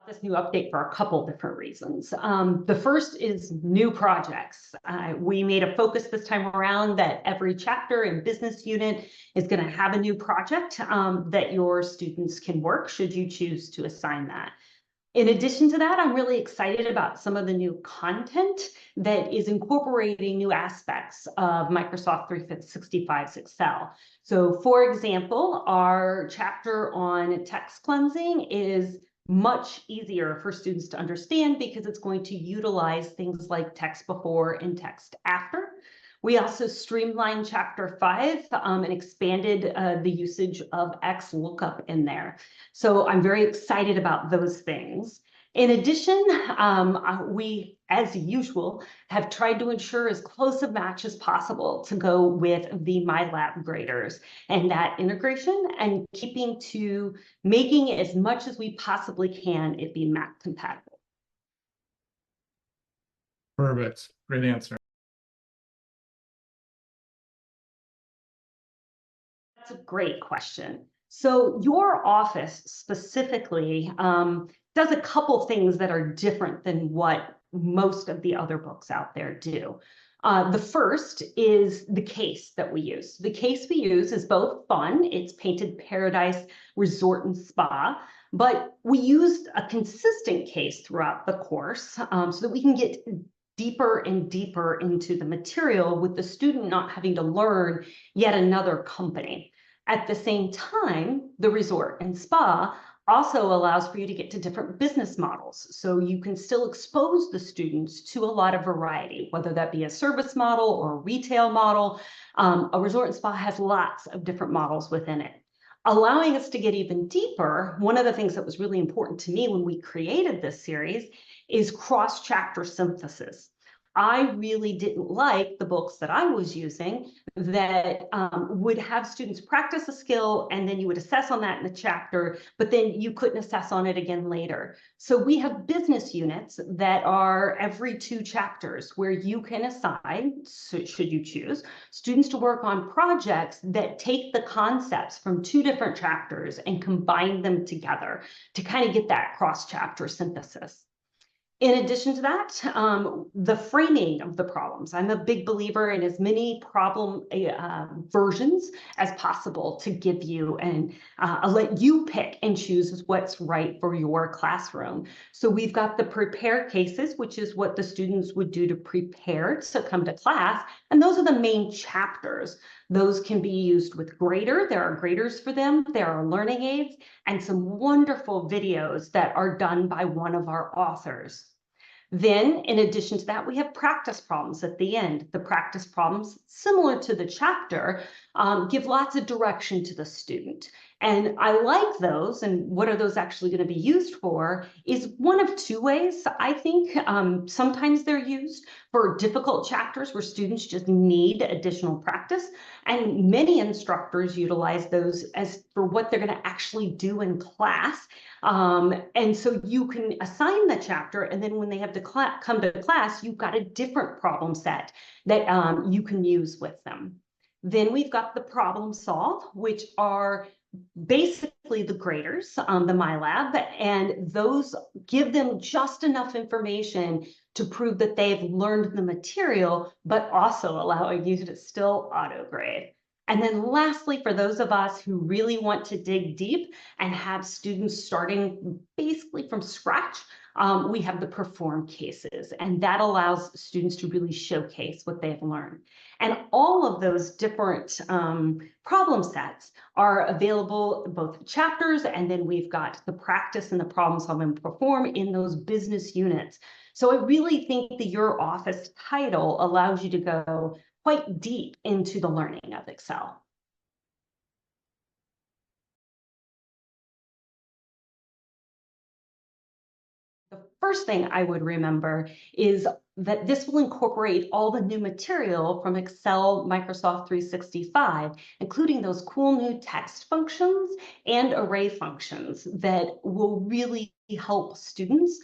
This new update for a couple different reasons. The first is new projects. We made a focus this time around that every chapter and business unit is going to have a new project that your students can work should you choose to assign that. In addition to that, I'm really excited about some of the new content that is incorporating new aspects of Microsoft 365's Excel. So for example, our chapter on text cleansing is much easier for students to understand because it's going to utilize things like text before and text after. We also streamlined chapter 5 and expanded the usage of XLOOKUP in there. So I'm very excited about those things. In addition, we, as usual, have tried to ensure as close a match as possible to go with the MyLab graders and that integration and making as much as we possibly can it be Mac compatible. Perfect. Great answer. That's a great question. So your office specifically does a couple things that are different than what most of the other books out there do. The first is the case that we use. The case we use is both fun. It's Painted Paradise Resort and Spa, but we used a consistent case throughout the course so that we can get deeper and deeper into the material with the student not having to learn yet another company. At the same time, the resort and spa also allows for you to get to different business models. So you can still expose the students to a lot of variety, whether that be a service model or a retail model. A resort and spa has lots of different models within it. Allowing us to get even deeper, one of the things that was really important to me when we created this series is cross-chapter synthesis. I really didn't like the books that I was using that would have students practice a skill and then you would assess on that in the chapter, but then you couldn't assess on it again later. So we have business units that are every 2 chapters where you can assign, should you choose, students to work on projects that take the concepts from 2 different chapters and combine them together to kind of get that cross-chapter synthesis. In addition to that, the framing of the problems. I'm a big believer in as many problem versions as possible to give you, and I'll let you pick and choose what's right for your classroom. So we've got the prepare cases, which is what the students would do to prepare to come to class, and those are the main chapters. Those can be used with Grader. There are graders for them. There are learning aids and some wonderful videos that are done by one of our authors. Then, in addition to that, we have practice problems at the end. The practice problems, similar to the chapter, give lots of direction to the student. And I like those, and what are those actually going to be used for is one of 2 ways, I think. Sometimes they're used for difficult chapters where students just need additional practice, and many instructors utilize those as for what they're going to actually do in class. And so you can assign the chapter, and then when they have to come to class, you've got a different problem set that you can use with them. Then we've got the problem solve, which are basically the graders on the MyLab, and those give them just enough information to prove that they've learned the material, but also allowing you to still auto-grade. And then lastly, for those of us who really want to dig deep and have students starting basically from scratch, we have the perform cases, and that allows students to really showcase what they've learned. And all of those different problem sets are available in both chapters, and then we've got the practice and the problem solve and perform in those business units. So I really think that your office title allows you to go quite deep into the learning of Excel. The first thing I would remember is that this will incorporate all the new material from Excel Microsoft 365, including those cool new text functions and array functions that will really help students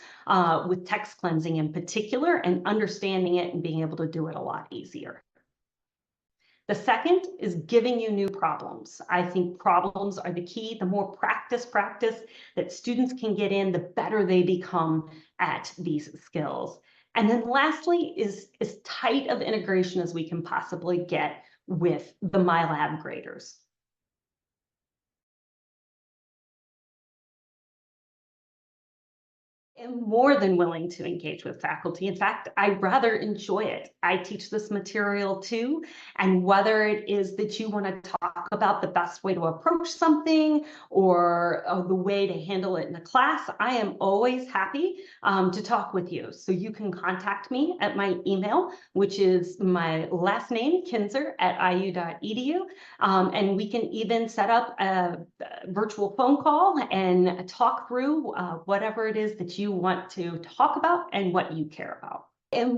with text cleansing in particular and understanding it and being able to do it a lot easier. The second is giving you new problems. I think problems are the key. The more practice that students can get in, the better they become at these skills. And then lastly is as tight of integration as we can possibly get with the MyLab graders. Am more than willing to engage with faculty. In fact, I rather enjoy it. I teach this material too, and whether it is that you want to talk about the best way to approach something or the way to handle it in a class, I am always happy to talk with you. So you can contact me at my email, which is my last name, Kinser, @iu.edu. And we can even set up a virtual phone call and talk through whatever it is that you want to talk about and what you care about. And